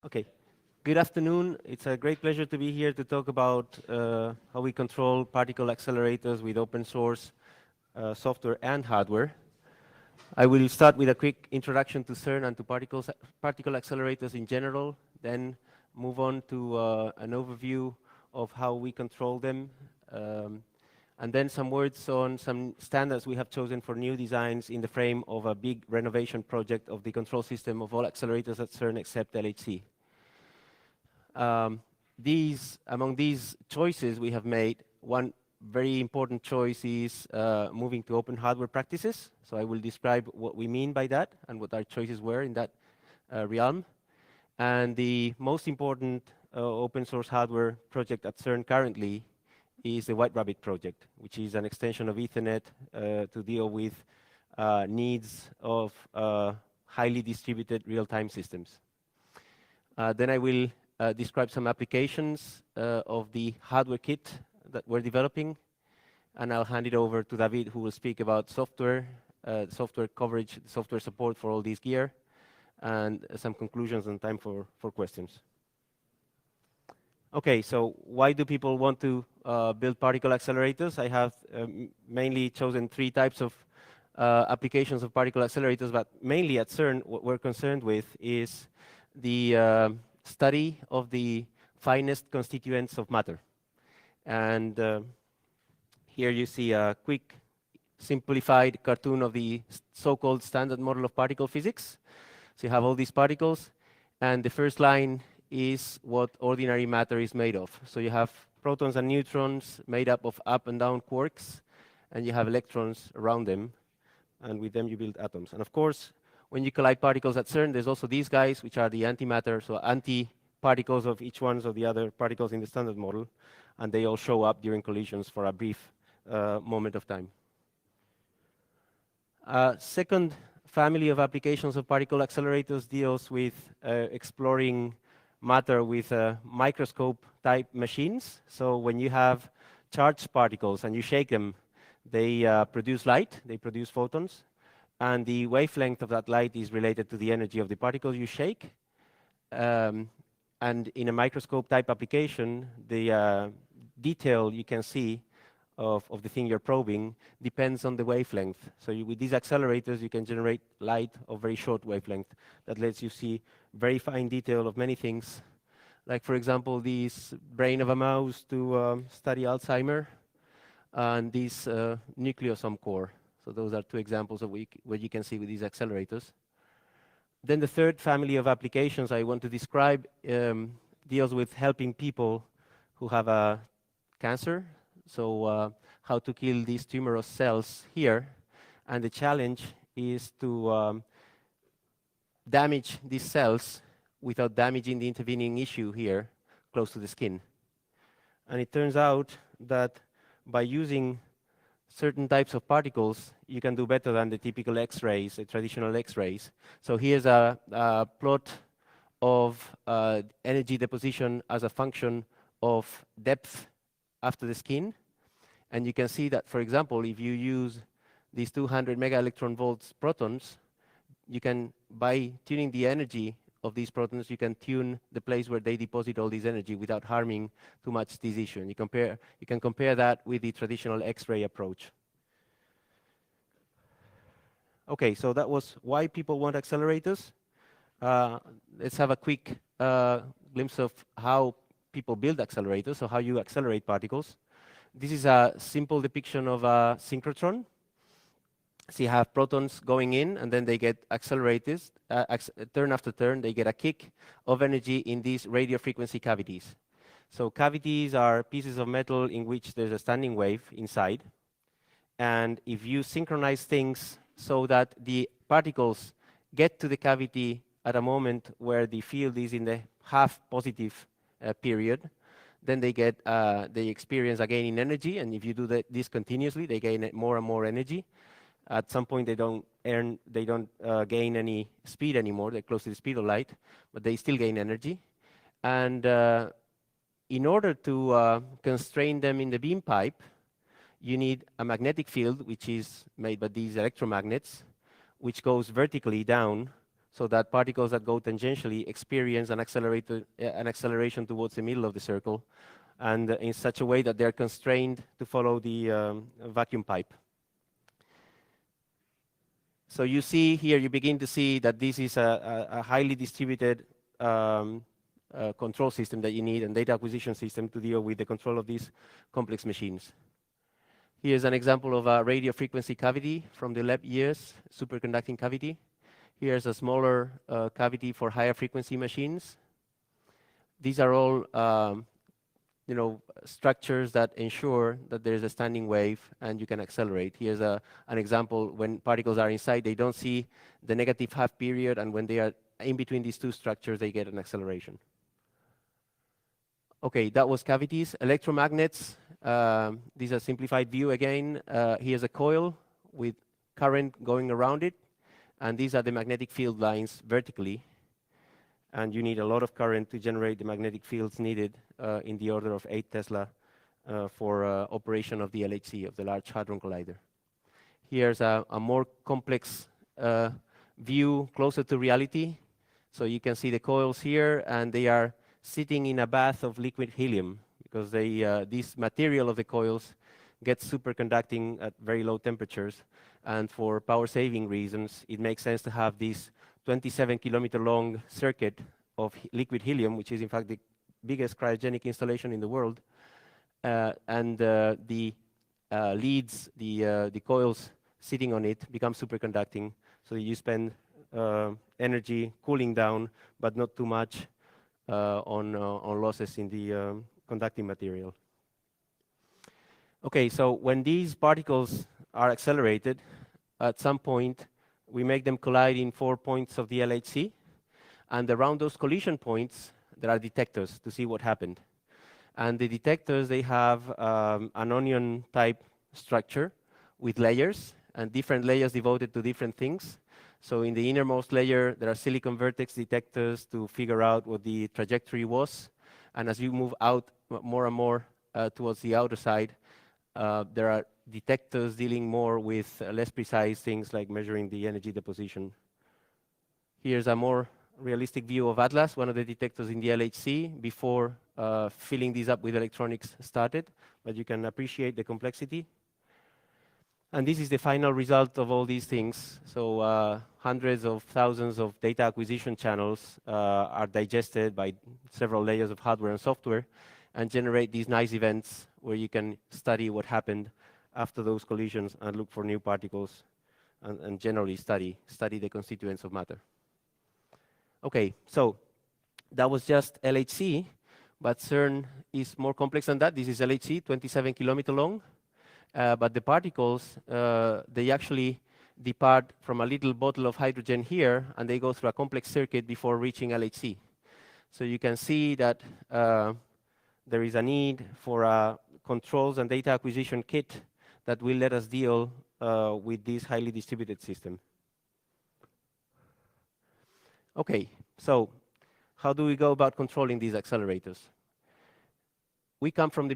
Okay. Good afternoon. It's a great pleasure to be here to talk about how we control particle accelerators with open source software and hardware. I will start with a quick introduction to CERN and to particle accelerators in general, then move on to an overview of how we control them, and then some words on some standards we have chosen for new designs in the frame of a big renovation project of the control system of all accelerators at CERN except LHC. Among these choices we have made, one very important choice is moving to open hardware practices. So I will describe what we mean by that and what our choices were in that realm. And the most important open source hardware project at CERN currently is the White Rabbit project, which is an extension of Ethernet to deal with needs of highly distributed real-time systems. Then I will describe some applications of the hardware kit that we're developing, and I'll hand it over to David, who will speak about software, software coverage, software support for all this gear, and some conclusions and time for questions. Okay, so why do people want to build particle accelerators? I have mainly chosen three types of applications of particle accelerators, but mainly at CERN, what we're concerned with is the study of the finest constituents of matter. And here you see a quick, simplified cartoon of the so-called standard model of particle physics. So you have all these particles, and the first line is what ordinary matter is made of. So you have protons and neutrons made up of up and down quarks, and you have electrons around them, and with them you build atoms. And of course, when you collide particles at CERN, there's also these guys, which are the antimatter, so anti-particles of each one of the other particles in the standard model, and they all show up during collisions for a brief moment of time. Second family of applications of particle accelerators deals with exploring matter with microscope-type machines. So when you have charged particles and you shake them, they produce light, they produce photons, and the wavelength of that light is related to the energy of the particles you shake. And in a microscope-type application, the detail you can see of the thing you're probing depends on the wavelength. So with these accelerators, you can generate light of very short wavelength that lets you see very fine detail of many things, like, for example, this brain of a mouse to study Alzheimer, and this nucleosome core. So those are two examples of what you can see with these accelerators. Then the third family of applications I want to describe deals with helping people who have a cancer. So how to kill these tumorous cells here. And the challenge is to damage these cells without damaging the intervening issue here close to the skin. And it turns out that by using certain types of particles, you can do better than the typical X-rays, the traditional X-rays. So here's a plot of energy deposition as a function of depth after the skin. And you can see that, for example, if you use these 200 mega electron volts protons, you can, by tuning the energy of these protons, you can tune the place where they deposit all this energy without harming too much this issue. And you can compare that with the traditional X-ray approach. Okay, so that was why people want accelerators. Let's have a quick glimpse of how people build accelerators, so how you accelerate particles. This is a simple depiction of a synchrotron. So you have protons going in, and then they get accelerated, turn after turn, they get a kick of energy in these radio frequency cavities. So cavities are pieces of metal in which there's a standing wave inside. And if you synchronize things so that the particles get to the cavity at a moment where the field is in the half positive period, then they experience a gain in energy, and if you do this continuously, they gain more and more energy. At some point, they don't gain any speed anymore. They're close to the speed of light, but they still gain energy. And in order to constrain them in the beam pipe, you need a magnetic field, which is made by these electromagnets, which goes vertically down so that particles that go tangentially experience an acceleration towards the middle of the circle, and in such a way that they're constrained to follow the vacuum pipe. So you see here, you begin to see that this is a highly distributed control system that you need, and data acquisition system to deal with the control of these complex machines. Here's an example of a radio frequency cavity from the lab years, superconducting cavity. Here's a smaller cavity for higher frequency machines. These are all structures that ensure that there is a standing wave and you can accelerate. Here's an example when particles are inside, they don't see the negative half period, and when they are in between these two structures, they get an acceleration. Okay, that was cavities. Electromagnets, this is a simplified view again. Here's a coil with current going around it, and these are the magnetic field lines vertically. And you need a lot of current to generate the magnetic fields needed in the order of 8 Tesla for operation of the LHC, of the Large Hadron Collider. Here's a more complex view closer to reality. So you can see the coils here, and they are sitting in a bath of liquid helium, because this material of the coils gets superconducting at very low temperatures. And for power-saving reasons, it makes sense to have this 27-kilometer long circuit of liquid helium, which is in fact the biggest cryogenic installation in the world. And the leads, the coils sitting on it, become superconducting. So you spend energy cooling down, but not too much on losses in the conducting material. Okay, so when these particles are accelerated, at some point, we make them collide in 4 points of the LHC, and around those collision points, there are detectors to see what happened. And the detectors, they have an onion-type structure with layers, and different layers devoted to different things. So in the innermost layer, there are silicon vertex detectors to figure out what the trajectory was. And as you move out more and more towards the outer side, there are detectors dealing more with less precise things like measuring the energy deposition. Here's a more realistic view of Atlas, one of the detectors in the LHC, before filling these up with electronics started. But you can appreciate the complexity. And this is the final result of all these things. So hundreds of thousands of data acquisition channels are digested by several layers of hardware and software, and generate these nice events where you can study what happened after those collisions and look for new particles, and generally study the constituents of matter. Okay, so that was just LHC, but CERN is more complex than that. This is LHC, 27-kilometer long. But the particles, they actually depart from a little bottle of hydrogen here, and they go through a complex circuit before reaching LHC. So you can see that there is a need for a controls and data acquisition kit that will let us deal with this highly distributed system. Okay, so how do we go about controlling these accelerators? We come from the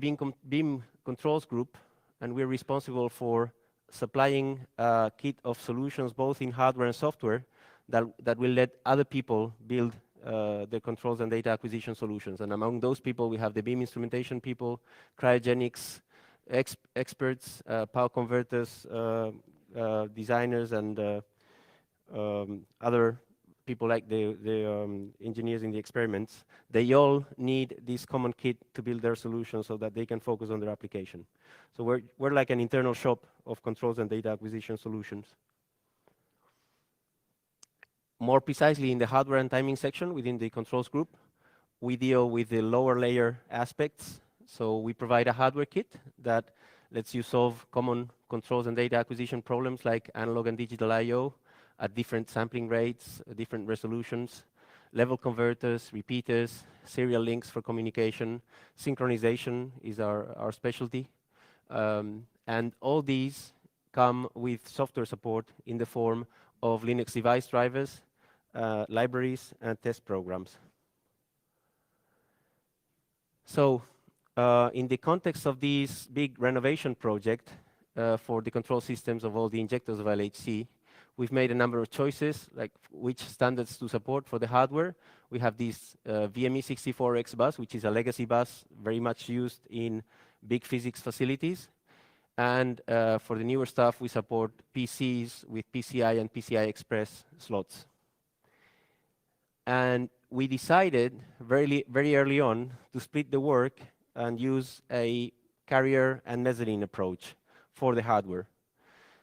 beam controls group, and we're responsible for supplying a kit of solutions, both in hardware and software, that will let other people build the controls and data acquisition solutions. And among those people, we have the beam instrumentation people, cryogenics experts, power converters, designers, and other people like the engineers in the experiments. They all need this common kit to build their solutions so that they can focus on their application. So we're like an internal shop of controls and data acquisition solutions. More precisely, in the hardware and timing section within the controls group, we deal with the lower layer aspects. So we provide a hardware kit that lets you solve common controls and data acquisition problems like analog and digital I/O at different sampling rates, different resolutions, level converters, repeaters, serial links for communication. Synchronization is our specialty. And all these come with software support in the form of Linux device drivers, libraries, and test programs. So in the context of this big renovation project for the control systems of all the injectors of LHC, We've made a number of choices, like which standards to support for the hardware. We have this VME64X bus, which is a legacy bus, very much used in big physics facilities. And for the newer stuff, we support PCs with PCI and PCI Express slots. And we decided very early on to split the work and use a carrier and mezzanine approach for the hardware.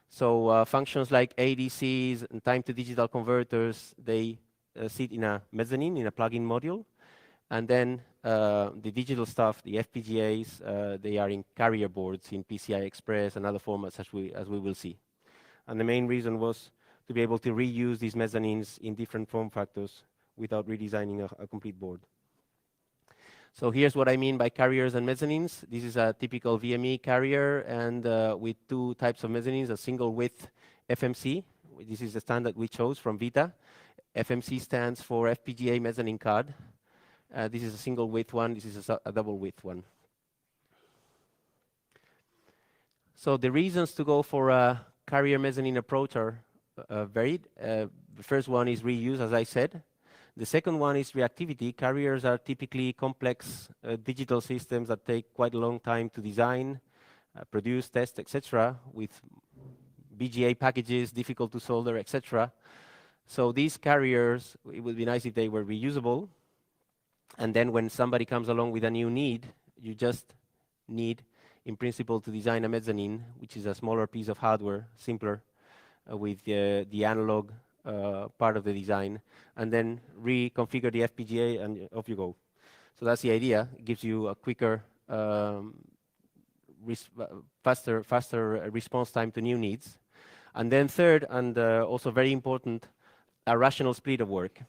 So functions like ADCs and time-to-digital converters, they sit in a mezzanine, in a plug-in module. And then the digital stuff, the FPGAs, they are in carrier boards in PCI Express and other formats, as we will see. And the main reason was to be able to reuse these mezzanines in different form factors without redesigning a complete board. So here's what I mean by carriers and mezzanines. This is a typical VME carrier, and with two types of mezzanines, a single width FMC. This is the standard we chose from Vita. FMC stands for FPGA mezzanine card. This is a single width one. This is a double width one. So the reasons to go for a carrier mezzanine approach are varied. The first one is reuse, as I said. The second one is reactivity. Carriers are typically complex digital systems that take quite a long time to design, produce, test, etc., with BGA packages, difficult to solder, etc. So these carriers, it would be nice if they were reusable. And then when somebody comes along with a new need, you just need, in principle, to design a mezzanine, which is a smaller piece of hardware, simpler, with the analog part of the design, and then reconfigure the FPGA, and off you go. So that's the idea. It gives you a quicker, faster response time to new needs. And then third, and also very important, a rational split of work.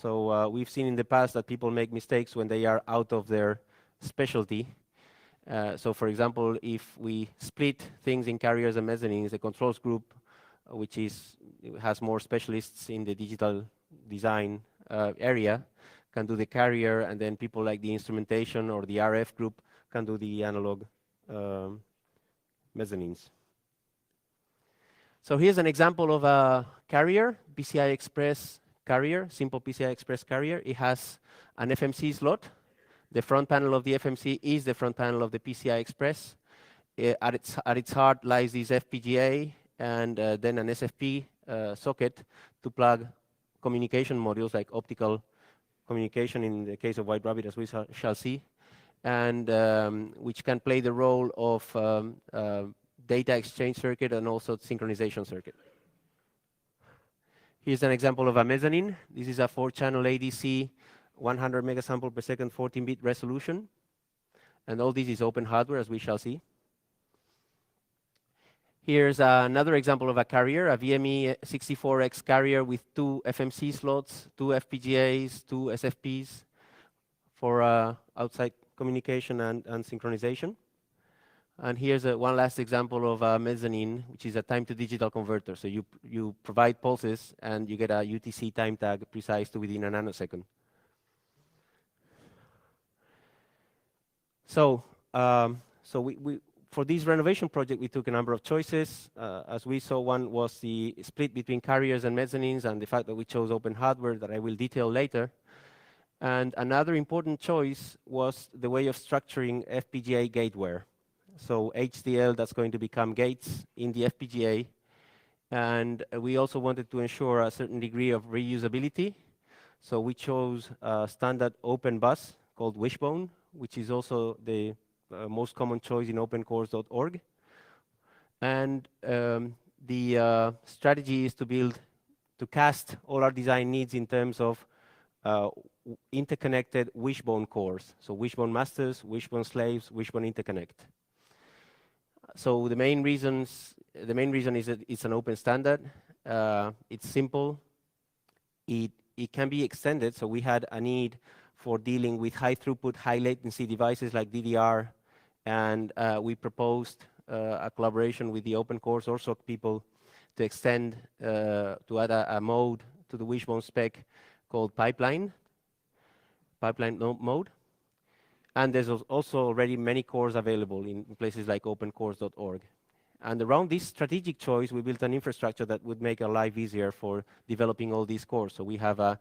So we've seen in the past that people make mistakes when they are out of their specialty. So for example, if we split things in carriers and mezzanines, the controls group, which has more specialists in the digital design area, can do the carrier, and then people like the instrumentation or the RF group can do the analog mezzanines. So here's an example of a carrier, PCI Express carrier, simple PCI Express carrier. It has an FMC slot. The front panel of the FMC is the front panel of the PCI Express. At its heart lies this FPGA and then an SFP socket to plug communication modules like optical communication in the case of White Rabbit, as we shall see, and which can play the role of data exchange circuit and also synchronization circuit. Here's an example of a mezzanine. This is a 4-channel ADC, 100 megasample per second, 14-bit resolution. And all this is open hardware, as we shall see. Here's another example of a carrier, a VME64X carrier with 2 FMC slots, 2 FPGAs, 2 SFPs for outside communication and synchronization. And here's one last example of a mezzanine, which is a time-to-digital converter. So you provide pulses, and you get a UTC time tag precise to within a nanosecond. So for this renovation project, we took a number of choices. As we saw, one was the split between carriers and mezzanines, and the fact that we chose open hardware that I will detail later. And another important choice was the way of structuring FPGA gateware. So HDL, that's going to become gates in the FPGA. And we also wanted to ensure a certain degree of reusability. So we chose a standard open bus called Wishbone, which is also the most common choice in opencores.org. And the strategy is to cast all our design needs in terms of interconnected Wishbone cores. So Wishbone masters, Wishbone slaves, Wishbone interconnect. So the main reason is that it's an open standard. It's simple. It can be extended. So we had a need for dealing with high throughput, high latency devices like DDR, and we proposed a collaboration with the Open Cores ORSOC people to extend, to add a mode to the Wishbone spec called pipeline mode. And there's also already many cores available in places like opencores.org. And around this strategic choice, we built an infrastructure that would make our life easier for developing all these cores. So we have a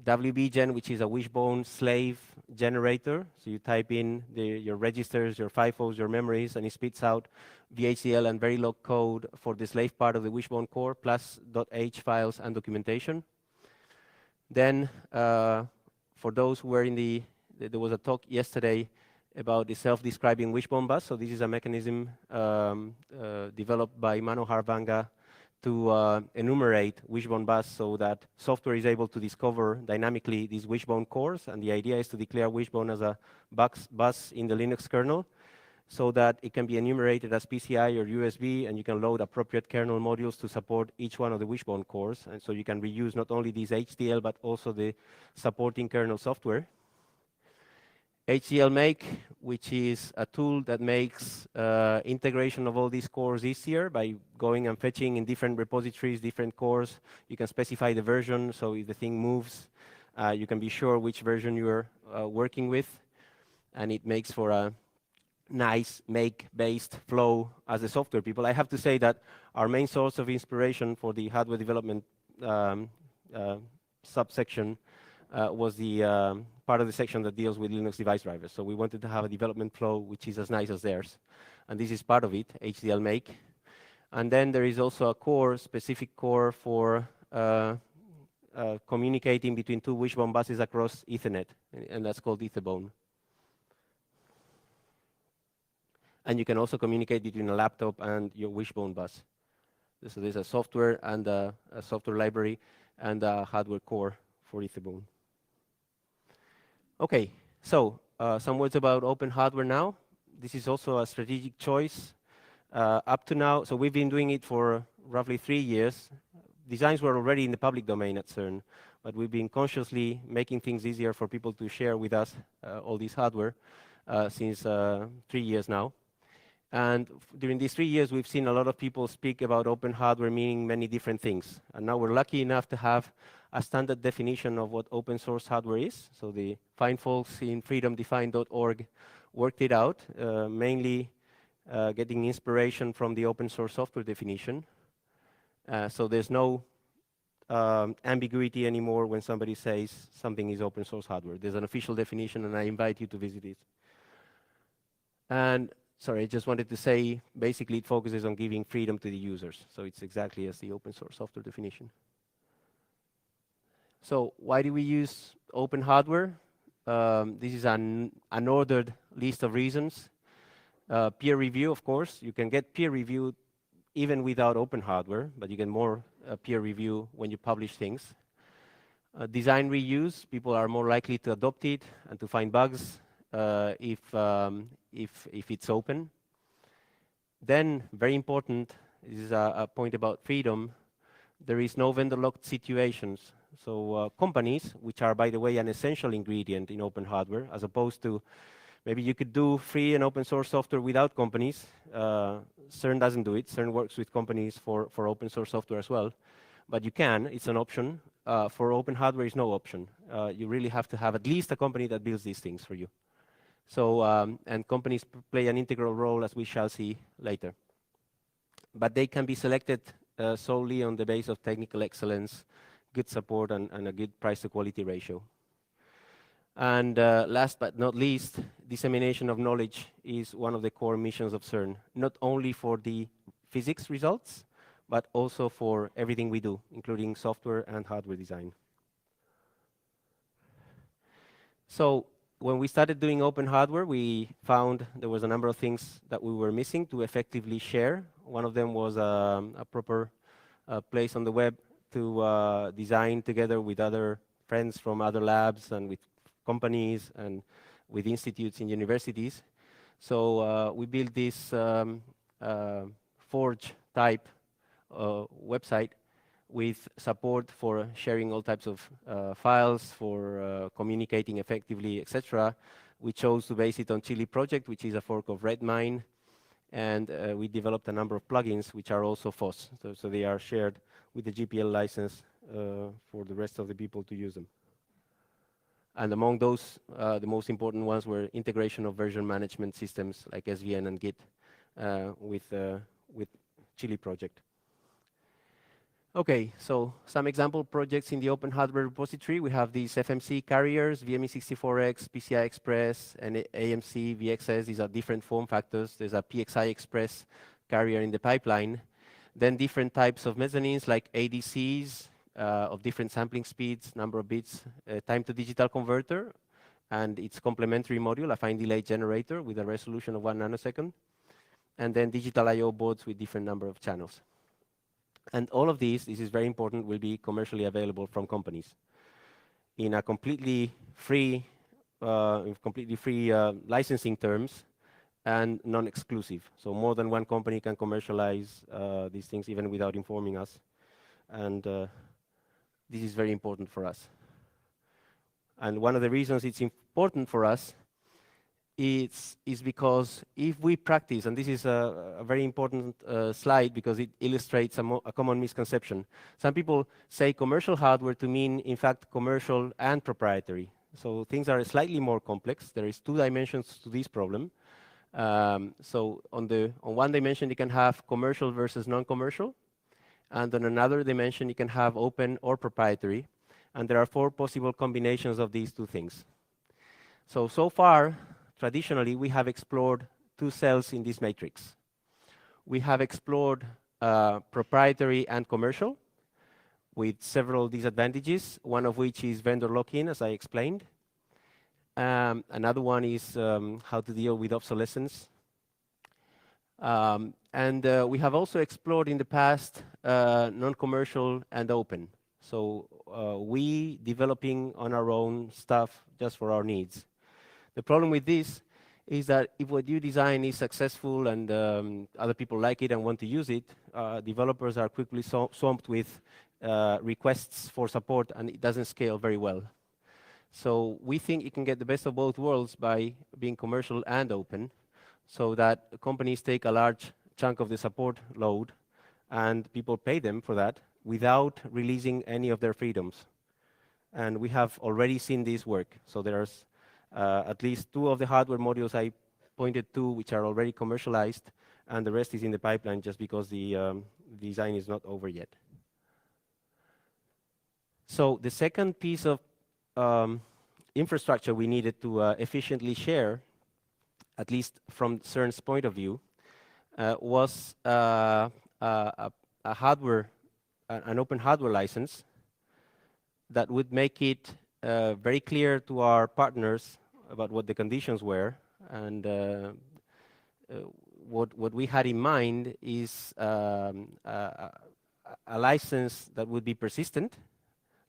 WBGen, which is a wishbone slave generator. So you type in your registers, your FIFOs, your memories, and it spits out VHDL and Verilog code for the slave part of the wishbone core, plus .h files and documentation. Then, for those who were in there was a talk yesterday about the self-describing wishbone bus. So this is a mechanism developed by Manohar Vanga to enumerate wishbone bus so that software is able to discover dynamically these wishbone cores. And the idea is to declare wishbone as a bus in the Linux kernel so that it can be enumerated as PCI or USB, and you can load appropriate kernel modules to support each one of the wishbone cores. And so you can reuse not only these HDL, but also the supporting kernel software. HDL Make, which is a tool that makes integration of all these cores easier by going and fetching in different repositories, different cores. You can specify the version, so if the thing moves, you can be sure which version you're working with. And it makes for a nice make-based flow as the software people. I have to say that our main source of inspiration for the hardware development subsection was the part of the section that deals with Linux device drivers. So we wanted to have a development flow which is as nice as theirs. And this is part of it, HDL Make. And then there is also a core, specific core for communicating between two wishbone buses across Ethernet, and that's called Etherbone. And you can also communicate between a laptop and your wishbone bus. So there's a software and a software library and a hardware core for Etherbone. Okay, so some words about open hardware now. This is also a strategic choice. Up to now, so we've been doing it for roughly 3 years. Designs were already in the public domain at CERN, but we've been consciously making things easier for people to share with us all this hardware since 3 years now. And during these 3 years, we've seen a lot of people speak about open hardware meaning many different things. And now we're lucky enough to have a standard definition of what open source hardware is. So the fine folks in freedomdefined.org worked it out, mainly getting inspiration from the open source software definition. So there's no ambiguity anymore when somebody says something is open source hardware. There's an official definition, and I invite you to visit it. And sorry, I just wanted to say, basically it focuses on giving freedom to the users. So it's exactly as the open source software definition. So why do we use open hardware? This is an unordered list of reasons. Peer review, of course. You can get peer review even without open hardware, but you get more peer review when you publish things. Design reuse. People are more likely to adopt it and to find bugs if it's open. Then, very important, this is a point about freedom. There is no vendor-locked situations. So companies, which are, by the way, an essential ingredient in open hardware, as opposed to maybe you could do free and open source software without companies. CERN doesn't do it. CERN works with companies for open source software as well. But you can, it's an option. For open hardware, it's no option. You really have to have at least a company that builds these things for you. So, and companies play an integral role, as we shall see later. But they can be selected solely on the basis of technical excellence, good support, and a good price-to-quality ratio. And last but not least, dissemination of knowledge is one of the core missions of CERN, not only for the physics results, but also for everything we do, including software and hardware design. So when we started doing open hardware, we found there was a number of things that we were missing to effectively share. One of them was a proper place on the web to design together with other friends from other labs and with companies and with institutes in universities. So we built this Forge type website with support for sharing all types of files, for communicating effectively, etc. We chose to base it on Chili Project, which is a fork of Redmine, and we developed a number of plugins which are also FOSS, so they are shared with the GPL license for the rest of the people to use them. And among those, the most important ones were integration of version management systems like SVN and Git, with Chile project. Okay, so some example projects in the Open Hardware repository. We have these FMC carriers, VME64X, PCI Express, and AMC, VXS. These are different form factors. There's a PXI Express carrier in the pipeline. Then different types of mezzanines like ADCs of different sampling speeds, number of bits, time to digital converter, and its complementary module, a fine delay generator with a resolution of 1 nanosecond, and then digital I/O boards with different number of channels. And all of these, this is very important, will be commercially available from companies in a completely free licensing terms and non-exclusive. So more than one company can commercialize these things even without informing us. And this is very important for us. And one of the reasons it's important for us is because if we practice, and this is a very important slide because it illustrates a common misconception. Some people say commercial hardware to mean, in fact, commercial and proprietary. So things are slightly more complex. There is 2 dimensions to this problem. So on one dimension, you can have commercial versus non-commercial. And on another dimension, you can have open or proprietary. And there are 4 possible combinations of these 2 things. So far, traditionally, we have explored 2 cells in this matrix. We have explored proprietary and commercial with several disadvantages, one of which is vendor lock-in, as I explained. Another one is how to deal with obsolescence. We have also explored in the past non-commercial and open. So we developing on our own stuff just for our needs. The problem with this is that if what you design is successful and other people like it and want to use it, developers are quickly swamped with requests for support, and it doesn't scale very well. So we think you can get the best of both worlds by being commercial and open, so that companies take a large chunk of the support load and people pay them for that without releasing any of their freedoms. And we have already seen this work. So there's at least 2 of the hardware modules I pointed to which are already commercialized, and the rest is in the pipeline just because the design is not over yet. So the second piece of infrastructure we needed to efficiently share, at least from CERN's point of view, was a hardware, an open hardware license that would make it very clear to our partners about what the conditions were. And what we had in mind is a license that would be persistent,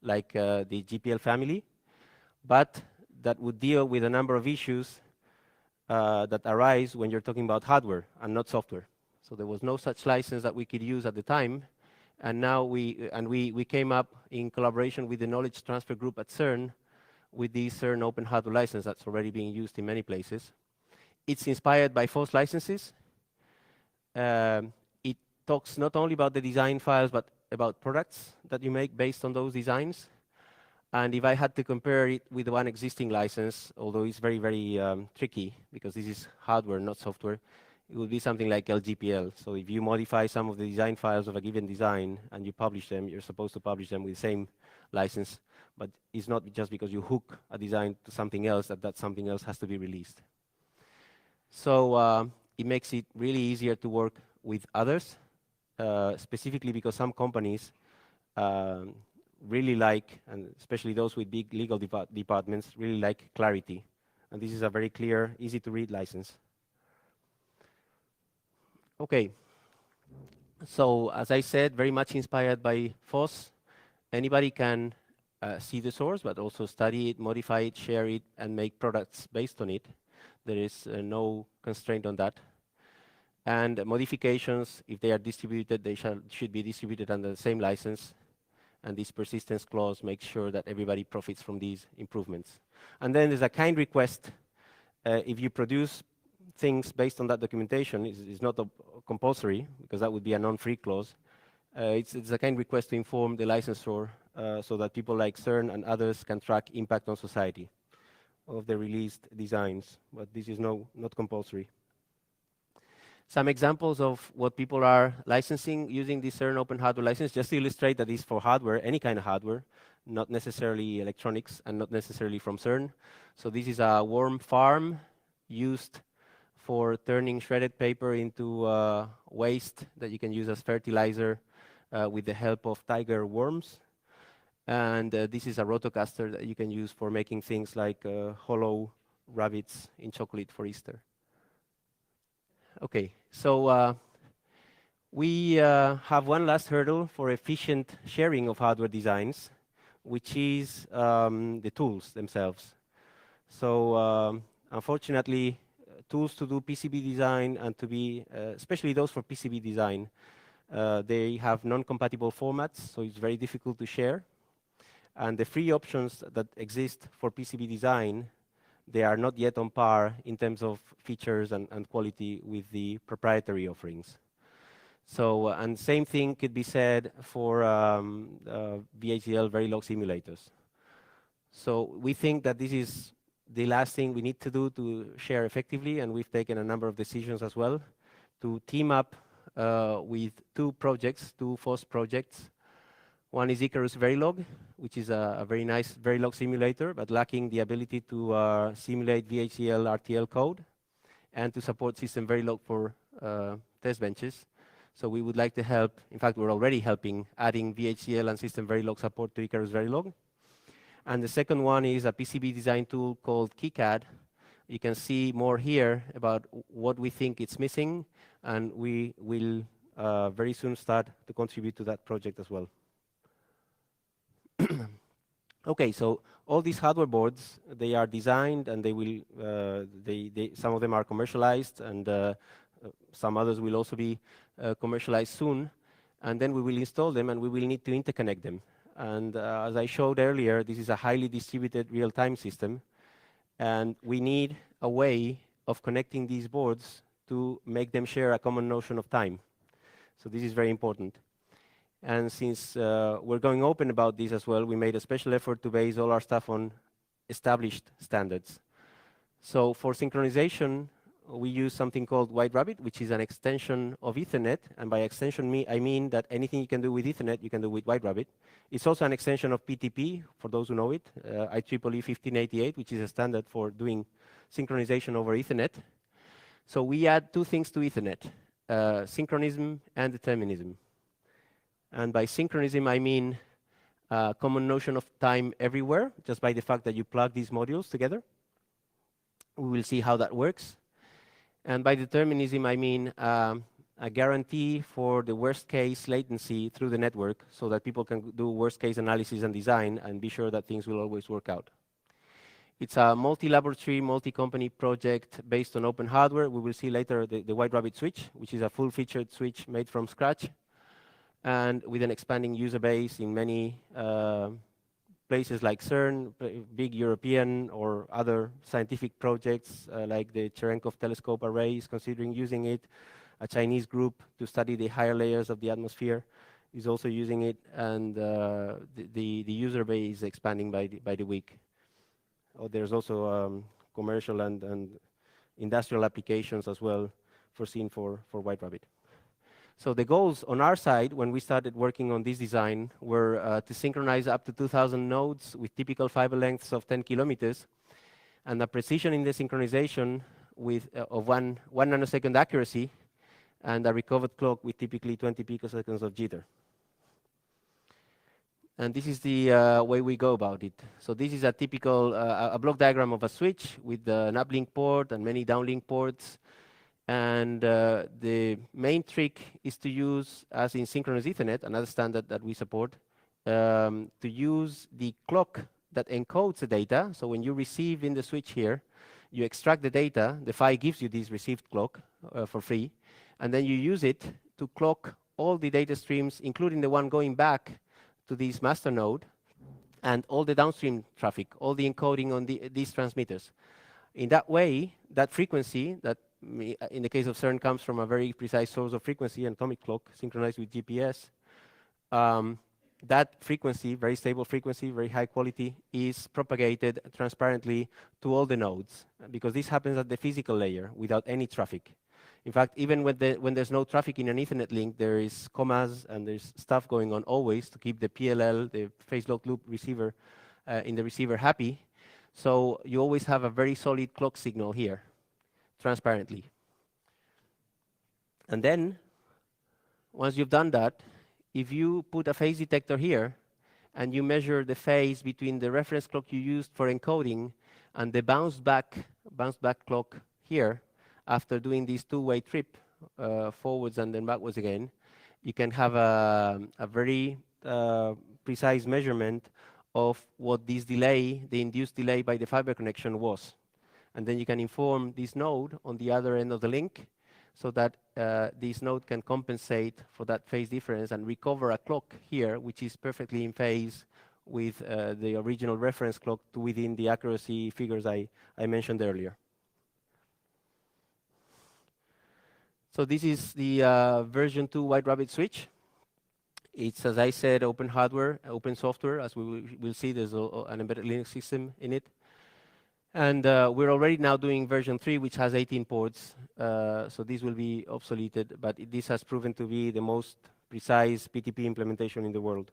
like the GPL family, but that would deal with a number of issues that arise when you're talking about hardware and not software. So there was no such license that we could use at the time. And now we came up in collaboration with the knowledge transfer group at CERN with the CERN open hardware license that's already being used in many places. It's inspired by FOSS licenses. It talks not only about the design files, but about products that you make based on those designs. And if I had to compare it with one existing license, although it's very, very tricky because this is hardware, not software, it would be something like LGPL. So if you modify some of the design files of a given design and you publish them, you're supposed to publish them with the same license. But it's not just because you hook a design to something else that something else has to be released. So it makes it really easier to work with others, specifically because some companies really like, and especially those with big legal departments, really like clarity. And this is a very clear, easy to read license. Okay, so as I said, very much inspired by FOSS. Anybody can see the source, but also study it, modify it, share it, and make products based on it. There is no constraint on that. And modifications, if they are distributed, they should be distributed under the same license. And this persistence clause makes sure that everybody profits from these improvements. And then there's a kind request. If you produce things based on that documentation, it's not compulsory, because that would be a non-free clause. It's a kind request to inform the licensor so that people like CERN and others can track impact on society of the released designs. But this is not compulsory. Some examples of what people are licensing using the CERN open hardware license, just to illustrate that is for hardware, any kind of hardware, not necessarily electronics and not necessarily from CERN. So this is a worm farm used for turning shredded paper into waste that you can use as fertilizer with the help of tiger worms. And this is a rotocaster that you can use for making things like hollow rabbits in chocolate for Easter. Okay, so we have one last hurdle for efficient sharing of hardware designs, which is the tools themselves. So unfortunately, tools to do PCB design and to be, especially those for PCB design, they have non-compatible formats, so it's very difficult to share. And the free options that exist for PCB design, they are not yet on par in terms of features and quality with the proprietary offerings. So, and same thing could be said for VHDL Verilog simulators. So we think that this is the last thing we need to do to share effectively, and we've taken a number of decisions as well to team up with two projects, two FOSS projects. One is Icarus Verilog, which is a very nice Verilog simulator, but lacking the ability to simulate VHDL RTL code and to support system Verilog for test benches. So we would like to help, in fact, we're already helping adding VHDL and system Verilog support to Icarus Verilog. And the second one is a PCB design tool called KiCad. You can see more here about what we think it's missing, and we will very soon start to contribute to that project as well. Okay, so all these hardware boards, they are designed and they will, some of them are commercialized, and some others will also be commercialized soon. And then we will install them and we will need to interconnect them. And as I showed earlier, this is a highly distributed real-time system. And we need a way of connecting these boards to make them share a common notion of time. So this is very important. And since we're going open about this as well, we made a special effort to base all our stuff on established standards. So for synchronization, we use something called White Rabbit, which is an extension of Ethernet. And by extension, I mean that anything you can do with Ethernet, you can do with White Rabbit. It's also an extension of PTP, for those who know it, IEEE 1588, which is a standard for doing synchronization over Ethernet. So we add two things to Ethernet, synchronism and determinism. And by synchronism, I mean a common notion of time everywhere, just by the fact that you plug these modules together. We will see how that works. And by determinism, I mean a guarantee for the worst case latency through the network so that people can do worst case analysis and design and be sure that things will always work out. It's a multi-laboratory, multi-company project based on open hardware. We will see later the White Rabbit switch, which is a full-featured switch made from scratch and with an expanding user base in many places like CERN, big European or other scientific projects like the Cherenkov telescope array is considering using it. A Chinese group to study the higher layers of the atmosphere is also using it, and the user base is expanding by the week. Oh, there's also commercial and industrial applications as well foreseen for White Rabbit. So the goals on our side, when we started working on this design, were to synchronize up to 2,000 nodes with typical fiber lengths of 10 kilometers, and a precision in the synchronization with of one nanosecond accuracy, and a recovered clock with typically 20 picoseconds of jitter. And this is the way we go about it. So this is a typical a block diagram of a switch with an uplink port and many downlink ports. And the main trick is to use, as in synchronous Ethernet, another standard that we support, to use the clock that encodes the data. So when you receive in the switch here, you extract the data. The PHY gives you this received clock for free. And then you use it to clock all the data streams, including the one going back to this master node, and all the downstream traffic, all the encoding on these transmitters. In that way, that frequency that in the case of CERN comes from a very precise source of frequency, an atomic clock synchronized with GPS. That frequency, very stable frequency, very high quality, is propagated transparently to all the nodes, because this happens at the physical layer without any traffic. In fact, even when there's no traffic in an Ethernet link, there is commas and there's stuff going on always to keep the PLL, the phase locked loop receiver, in the receiver happy. So you always have a very solid clock signal here, transparently. And then, once you've done that, if you put a phase detector here, and you measure the phase between the reference clock you used for encoding and the bounce back clock here, after doing this two-way trip, forwards and then backwards again, you can have a very precise measurement of what this delay, the induced delay by the fiber connection was. And then you can inform this node on the other end of the link so that this node can compensate for that phase difference and recover a clock here, which is perfectly in phase with the original reference clock to within the accuracy figures I mentioned earlier. So this is the version 2 White Rabbit switch. It's, as I said, open hardware, open software. As we will see, there's an embedded Linux system in it. And we're already now doing version 3, which has 18 ports. So this will be obsoleted, but this has proven to be the most precise PTP implementation in the world.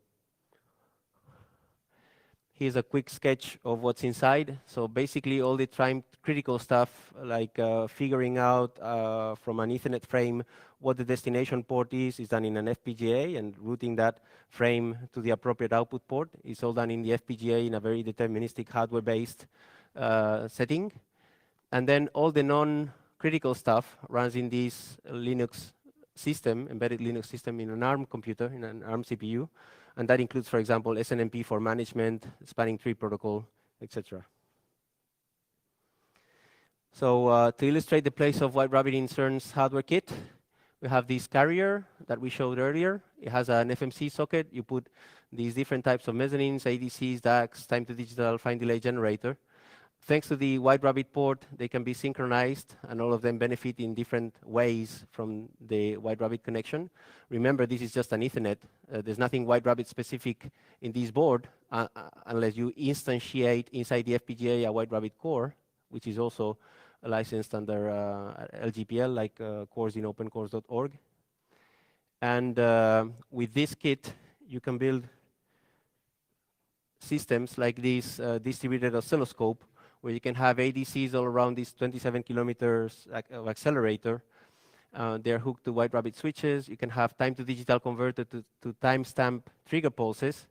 Here's a quick sketch of what's inside. So basically all the time critical stuff, like figuring out from an Ethernet frame what the destination port is done in an FPGA, and routing that frame to the appropriate output port is all done in the FPGA in a very deterministic hardware-based setting. And then all the non-critical stuff runs in this Linux system, embedded Linux system in an ARM computer, in an ARM CPU. And that includes, for example, SNMP for management, spanning tree protocol, etc. So to illustrate the place of White Rabbit in CERN's hardware kit, we have this carrier that we showed earlier. It has an FMC socket. You put these different types of mezzanines, ADCs, DACs, time-to-digital fine delay generator. Thanks to the White Rabbit port, they can be synchronized, and all of them benefit in different ways from the White Rabbit connection. Remember, this is just an Ethernet. There's nothing White Rabbit specific in this board unless you instantiate inside the FPGA a White Rabbit core, which is also licensed under LGPL, like cores in opencores.org. And with this kit, you can build systems like this distributed oscilloscope, where you can have ADCs all around these 27 kilometers of accelerator. They're hooked to White Rabbit switches. You can have time-to-digital converter to timestamp trigger pulses.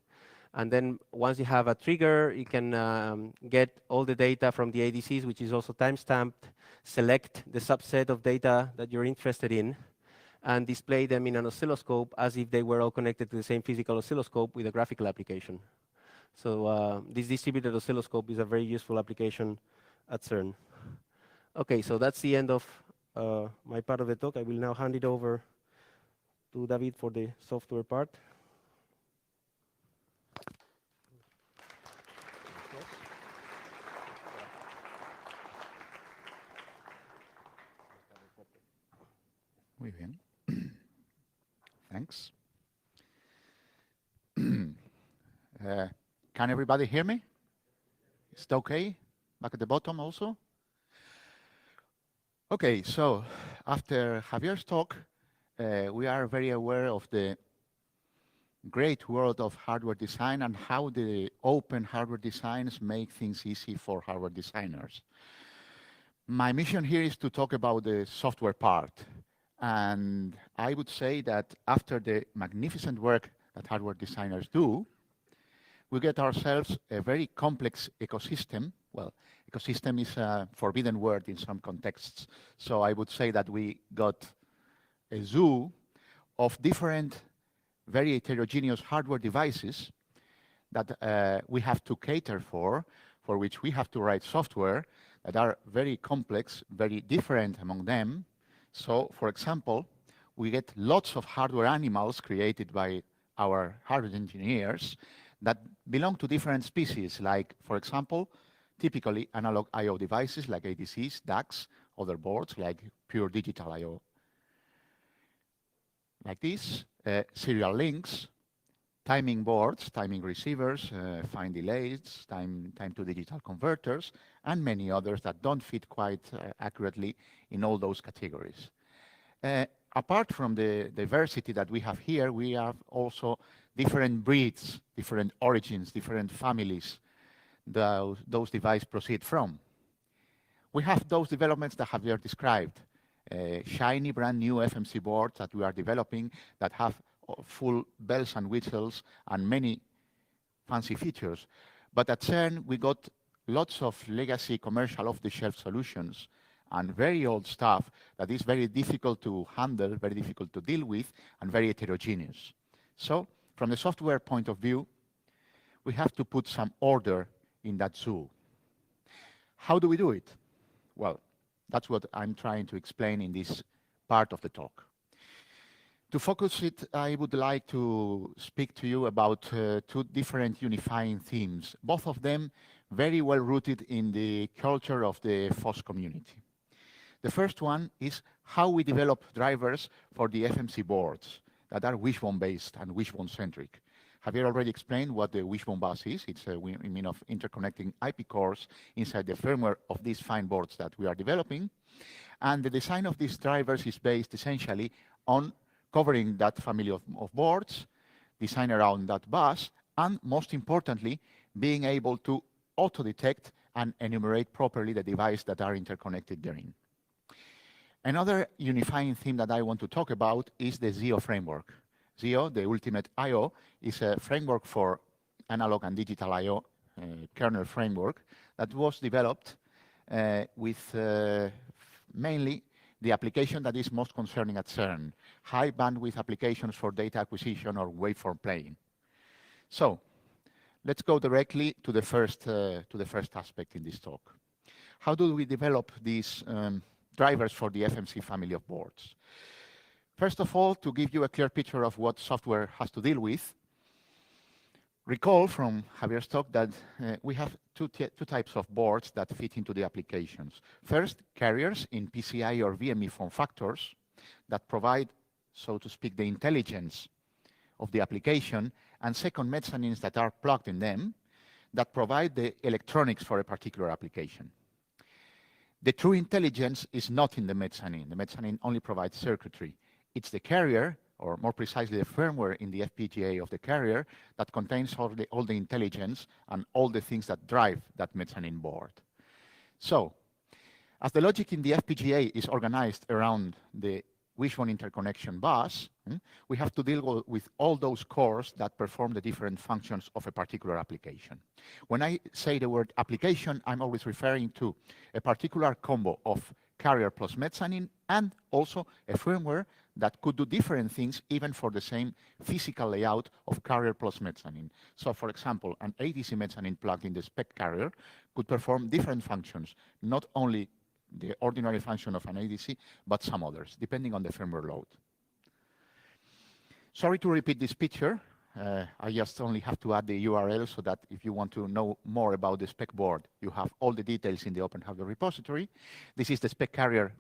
And then once you have a trigger, you can get all the data from the ADCs, which is also timestamped, select the subset of data that you're interested in, and display them in an oscilloscope as if they were all connected to the same physical oscilloscope with a graphical application. So this distributed oscilloscope is a very useful application at CERN. Okay, so that's the end of my part of the talk. I will now hand it over to David for the software part. Muy bien. Thanks. Can everybody hear me? Is it okay? Back at the bottom also? Okay, so after Javier's talk, we are very aware of the great world of hardware design and how the open hardware designs make things easy for hardware designers. My mission here is to talk about the software part. And I would say that after the magnificent work that hardware designers do, we get ourselves a very complex ecosystem. Well, ecosystem is a forbidden word in some contexts. So I would say that we got a zoo of different, very heterogeneous hardware devices that we have to cater for which we have to write software that are very complex, very different among them. So, for example, we get lots of hardware animals created by our hardware engineers that belong to different species, like, for example, typically analog I/O devices like ADCs, DACs, other boards like pure digital I/O. Like this, serial links, timing boards, timing receivers, fine delays, time-to-digital converters, and many others that don't fit quite accurately in all those categories. Uh, Apart from the diversity that we have here, we have also different breeds, different origins, different families those devices proceed from. We have those developments that Javier described, shiny brand new FMC boards that we are developing that have full bells and whistles and many fancy features. But at CERN, we got lots of legacy commercial off-the-shelf solutions and very old stuff that is very difficult to handle, very difficult to deal with, and very heterogeneous. So from the software point of view, we have to put some order in that zoo. How do we do it? Well, that's what I'm trying to explain in this part of the talk. To focus it, I would like to speak to you about two different unifying themes, both of them very well rooted in the culture of the FOSS community. The first one is how we develop drivers for the FMC boards that are wishbone-based and wishbone-centric. Javier already explained what the wishbone bus is. It's a mean of interconnecting IP cores inside the firmware of these fine boards that we are developing. And the design of these drivers is based essentially on covering that family of boards, design around that bus, and most importantly, being able to auto-detect and enumerate properly the devices that are interconnected therein. Another unifying theme that I want to talk about is the ZIO framework. ZIO, the ultimate I/O, is a framework for analog and digital I/O kernel framework that was developed with mainly the application that is most concerning at CERN, high bandwidth applications for data acquisition or waveform playing. So let's go directly to the first aspect in this talk. How do we develop these drivers for the FMC family of boards? First of all, to give you a clear picture of what software has to deal with, recall from Javier's talk that we have two types of boards that fit into the applications. First, carriers in PCI or VME form factors that provide, so to speak, the intelligence of the application, and second, mezzanines that are plugged in them that provide the electronics for a particular application. The true intelligence is not in the mezzanine. The mezzanine only provides circuitry. It's the carrier, or more precisely the firmware in the FPGA of the carrier, that contains all the intelligence and all the things that drive that mezzanine board. So, as the logic in the FPGA is organized around the wishbone interconnection bus, we have to deal with all those cores that perform the different functions of a particular application. When I say the word application, I'm always referring to a particular combo of carrier plus mezzanine and also a firmware that could do different things even for the same physical layout of carrier plus mezzanine. So for example, an ADC mezzanine plugged in the spec carrier could perform different functions, not only the ordinary function of an ADC, but some others, depending on the firmware load. Sorry to repeat this picture. I just only have to add the URL so that if you want to know more about the spec board, you have all the details in the Open Hardware repository. This is the spec carrier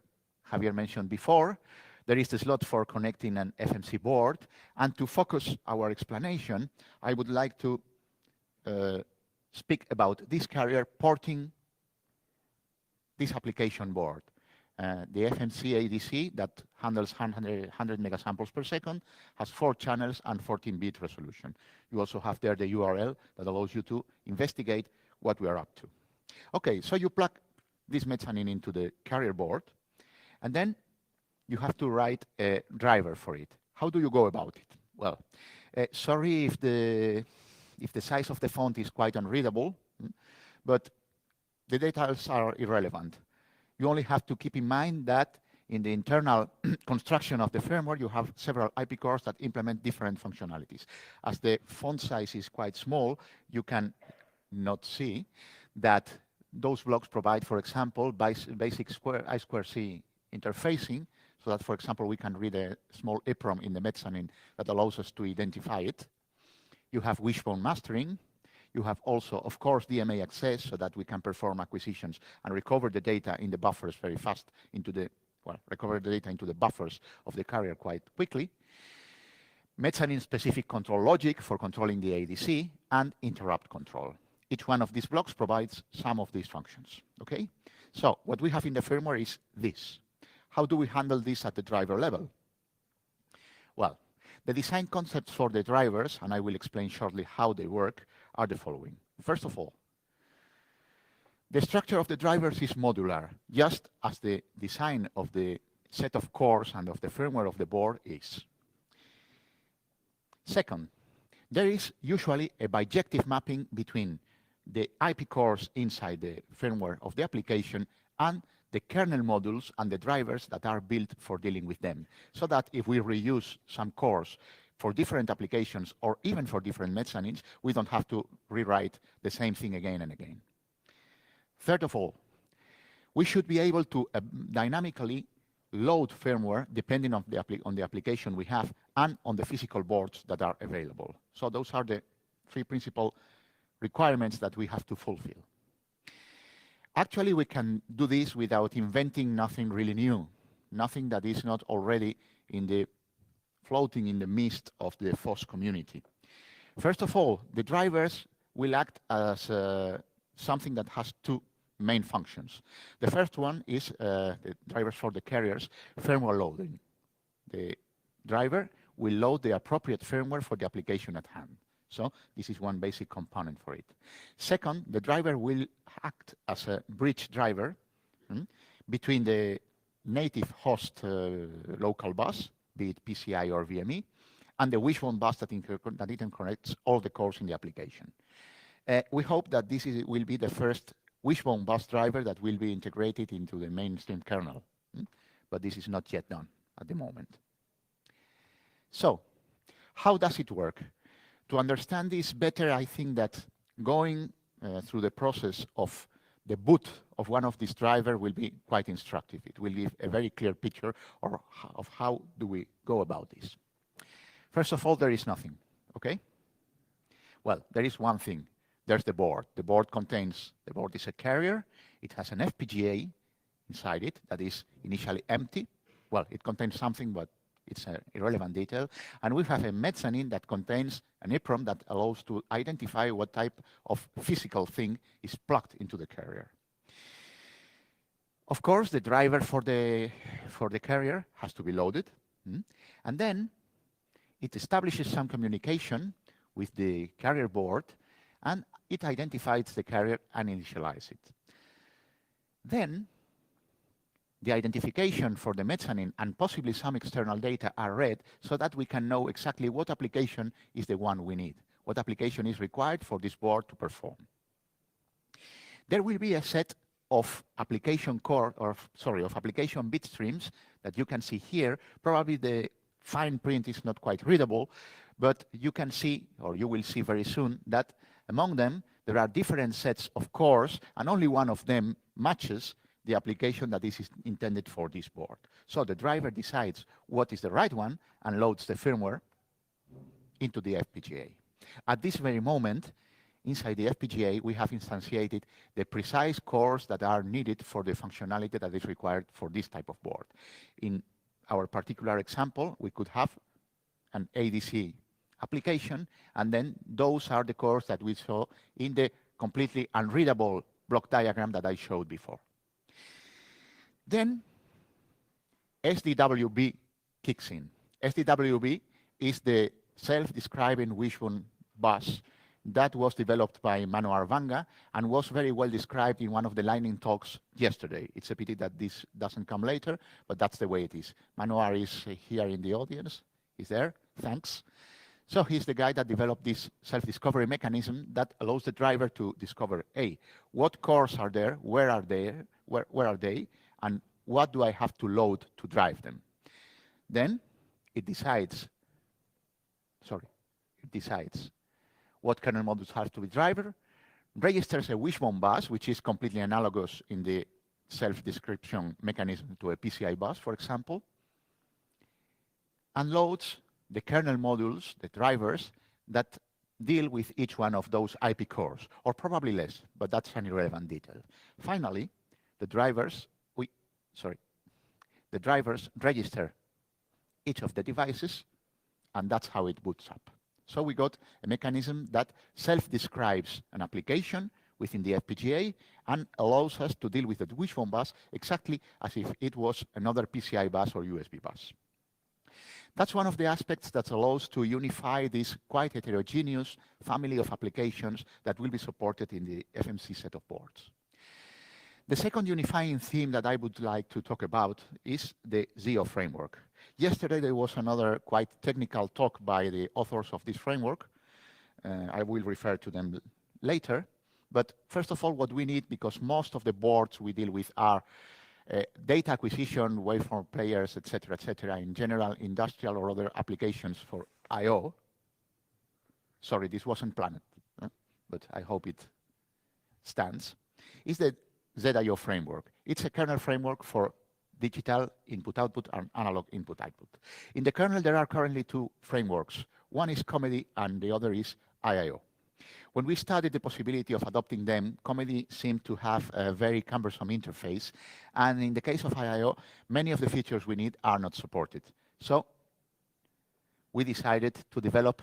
Javier mentioned before. There is the slot for connecting an FMC board. And to focus our explanation, I would like to speak about this carrier porting this application board. The FMC ADC that handles 100 megasamples per second has 4 channels and 14-bit resolution. You also have there the URL that allows you to investigate what we are up to. Okay, so you plug this mezzanine into the carrier board, and then you have to write a driver for it. How do you go about it? Well, sorry if the size of the font is quite unreadable, but the details are irrelevant. You only have to keep in mind that in the internal construction of the firmware, you have several IP cores that implement different functionalities. As the font size is quite small, you can not see that those blocks provide, for example, basic I2C interfacing, so that, for example, we can read a small EEPROM in the mezzanine that allows us to identify it. You have wishbone mastering. You have also, of course, DMA access so that we can perform acquisitions and recover the data in the buffers very fast recover the data into the buffers of the carrier quite quickly. Mezzanine-specific control logic for controlling the ADC and interrupt control. Each one of these blocks provides some of these functions, okay? So what we have in the firmware is this. how do we handle this at the driver level? Well, the design concepts for the drivers, and I will explain shortly how they work, are the following. First of all, the structure of the drivers is modular, just as the design of the set of cores and of the firmware of the board is. Second, there is usually a bijective mapping between the IP cores inside the firmware of the application and the kernel modules and the drivers that are built for dealing with them, so that if we reuse some cores for different applications or even for different mezzanines, we don't have to rewrite the same thing again and again. Third of all, we should be able to dynamically load firmware depending on the application we have and on the physical boards that are available. So those are the three principal requirements that we have to fulfill. Actually, we can do this without inventing nothing really new, nothing that is not already floating in the mist of the FOSS community. First of all, the drivers will act as something that has two main functions. The first one is the drivers for the carriers, firmware loading. The driver will load the appropriate firmware for the application at hand. So this is one basic component for it. Second, the driver will act as a bridge driver between the native host local bus, be it PCI or VME, and the wishbone bus that interconnects all the cores in the application. We hope that this will be the first wishbone bus driver that will be integrated into the mainstream kernel, but this is not yet done at the moment. So, how does it work? To understand this better, I think that going through the process of the boot of one of these drivers will be quite instructive. It will give a very clear picture of how do we go about this. First of all, there is nothing, okay? Well, there is one thing. There's the board. The board is a carrier. It has an FPGA inside it that is initially empty. Well, it contains something, but it's an irrelevant detail. And we have a mezzanine that contains an EEPROM that allows to identify what type of physical thing is plugged into the carrier. Of course, the driver for the carrier has to be loaded. And then it establishes some communication with the carrier board, and it identifies the carrier and initializes it. Then the identification for the mezzanine and possibly some external data are read so that we can know exactly what application is the one we need, what application is required for this board to perform. There will be a set of application application bit streams that you can see here. Probably the fine print is not quite readable, but you can see, or you will see very soon, that among them there are different sets of cores, and only one of them matches the application that is intended for this board. So the driver decides what is the right one and loads the firmware into the FPGA. At this very moment, inside the FPGA, we have instantiated the precise cores that are needed for the functionality that is required for this type of board. In our particular example, we could have an ADC application, and then those are the cores that we saw in the completely unreadable block diagram that I showed before. Then SDWB kicks in. SDWB is the self-describing wishbone bus that was developed by Mano Arvanga and was very well described in one of the lightning talks yesterday. It's a pity that this doesn't come later, but that's the way it is. Manoar is here in the audience. He's there. Thanks. So he's the guy that developed this self-discovery mechanism that allows the driver to discover, A, what cores are there, where are they, and what do I have to load to drive them? Then it decides what kernel modules have to be driver, registers a wishbone bus, which is completely analogous in the self-description mechanism to a PCI bus, for example, and loads the kernel modules, the drivers, that deal with each one of those IP cores, or probably less, but that's an irrelevant detail. Finally, the drivers register each of the devices, and that's how it boots up. So we got a mechanism that self-describes an application within the FPGA and allows us to deal with the wishbone bus exactly as if it was another PCI bus or USB bus. That's one of the aspects that allows to unify this quite heterogeneous family of applications that will be supported in the FMC set of boards. The second unifying theme that I would like to talk about is the ZIO framework. Yesterday, there was another quite technical talk by the authors of this framework. I will refer to them later. But first of all, what we need, because most of the boards we deal with are data acquisition, waveform players, etc., in general, industrial or other applications for I/O. Sorry, this wasn't planned, but I hope it stands. Is the ZIO framework. It's a kernel framework for digital input-output and analog input-output. In the kernel, there are currently two frameworks. One is Comedy, and the other is IIO. When we studied the possibility of adopting them, Comedy seemed to have a very cumbersome interface. And in the case of IIO, many of the features we need are not supported. So we decided to develop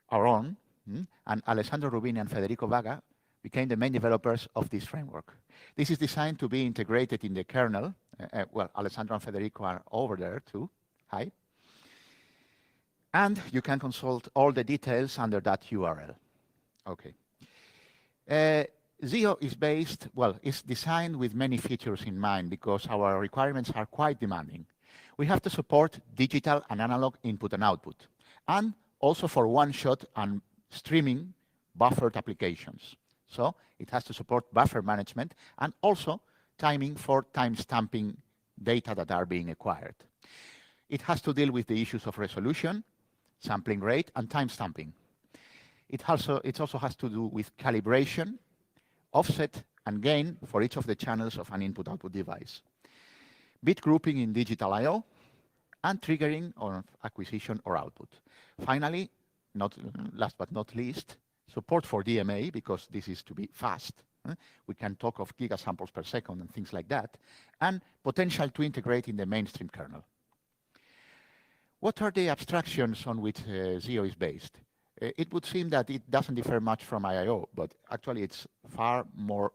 our own, and Alessandro Rubini and Federico Vaga became the main developers of this framework. This is designed to be integrated in the kernel. Well, Alessandro and Federico are over there too. Hi. And you can consult all the details under that URL. Okay. ZIO is based, well, it's designed with many features in mind because our requirements are quite demanding. We have to support digital and analog input and output, and also for one-shot and streaming buffered applications. So it has to support buffer management and also timing for time-stamping data that are being acquired. It has to deal with the issues of resolution, sampling rate, and time-stamping. It also has to do with calibration, offset, and gain for each of the channels of an input-output device. Bit grouping in digital I/O, and triggering of acquisition or output. Finally, last but not least, support for DMA, because this is to be fast. We can talk of gigasamples per second and things like that, and potential to integrate in the mainstream kernel. What are the abstractions on which ZIO is based? It would seem that it doesn't differ much from IIO, but actually it's far more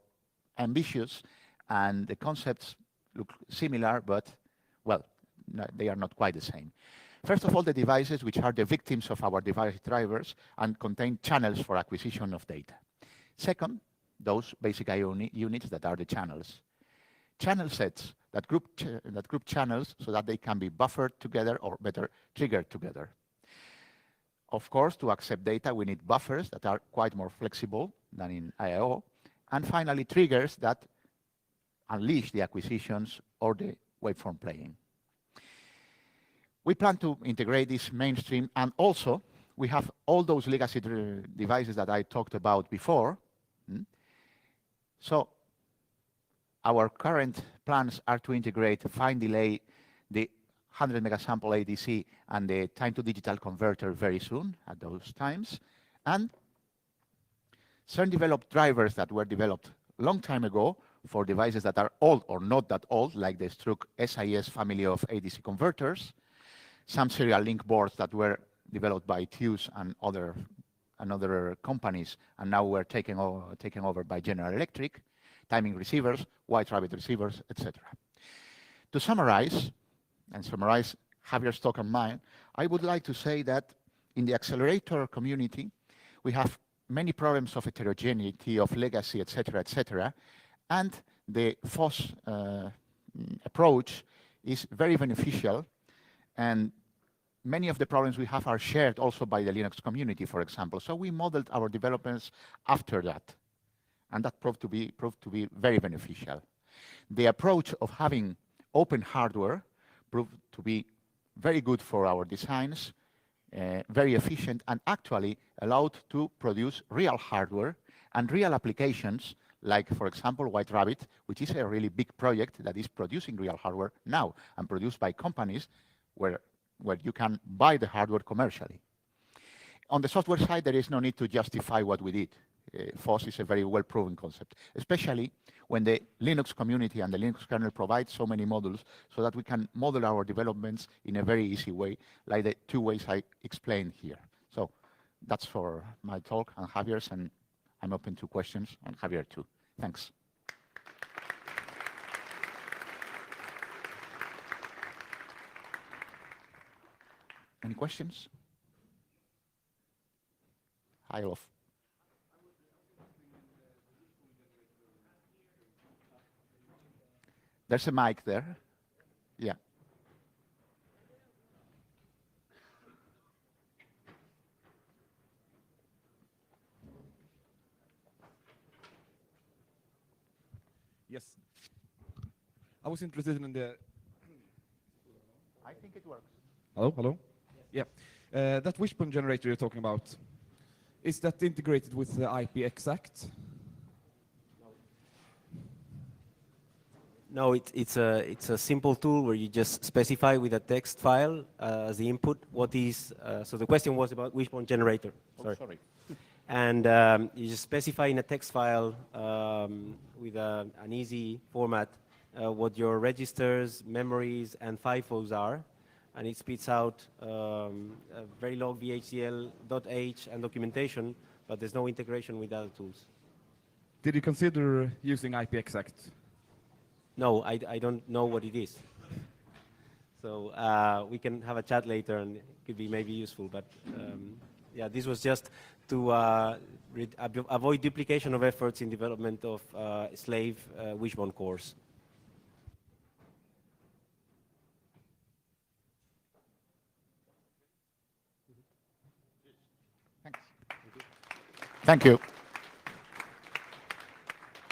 ambitious, and the concepts look similar, but, well, they are not quite the same. First of all, the devices which are the victims of our device drivers and contain channels for acquisition of data. Second, those basic I/O units that are the channels. Channel sets that group channels so that they can be buffered together, or better, triggered together. Of course, to accept data, we need buffers that are quite more flexible than in IIO. And finally, triggers that unleash the acquisitions or the waveform playing. We plan to integrate this mainstream, and also we have all those legacy devices that I talked about before. So our current plans are to integrate fine delay, the 100 megasample ADC, and the time to digital converter very soon at those times. And CERN developed drivers that were developed a long time ago for devices that are old or not that old, like the Struck SIS family of ADC converters, some serial link boards that were developed by Fuse and other companies, and now were taken over by General Electric, timing receivers, white rabbit receivers, etc. To summarize, and summarize Javier's talk and mine, I would like to say that in the accelerator community, we have many problems of heterogeneity, of legacy, etc., and the FOS approach is very beneficial, and many of the problems we have are shared also by the Linux community, for example. So we modeled our developments after that, and that proved to be very beneficial. The approach of having open hardware proved to be very good for our designs, very efficient, and actually allowed to produce real hardware and real applications, like, for example, White Rabbit, which is a really big project that is producing real hardware now and produced by companies where you can buy the hardware commercially. On the software side, there is no need to justify what we did. FOSS is a very well-proven concept, especially when the Linux community and the Linux kernel provide so many modules so that we can model our developments in a very easy way, like the two ways I explained here. So that's for my talk and Javier's, and I'm open to questions, and Javier too. Thanks. Any questions? Hi, Olof. There's a mic there. Yeah. Yes. I was interested in the... I think it works. Hello, hello? Yeah. That wishbone generator you're talking about, is that integrated with the IP exact? No, it's a simple tool where you just specify with a text file as the input what is. So the question was about wishbone generator. Oh, sorry. And you just specify in a text file with an easy format what your registers, memories, and FIFOs are, and it spits out a Verilog VHDL.h and documentation, but there's no integration with other tools. Did you consider using IP exact? No, I don't know what it is. So we can have a chat later, and it could be maybe useful. But yeah, this was just to avoid duplication of efforts in development of slave wishbone cores. Thanks. Thank you.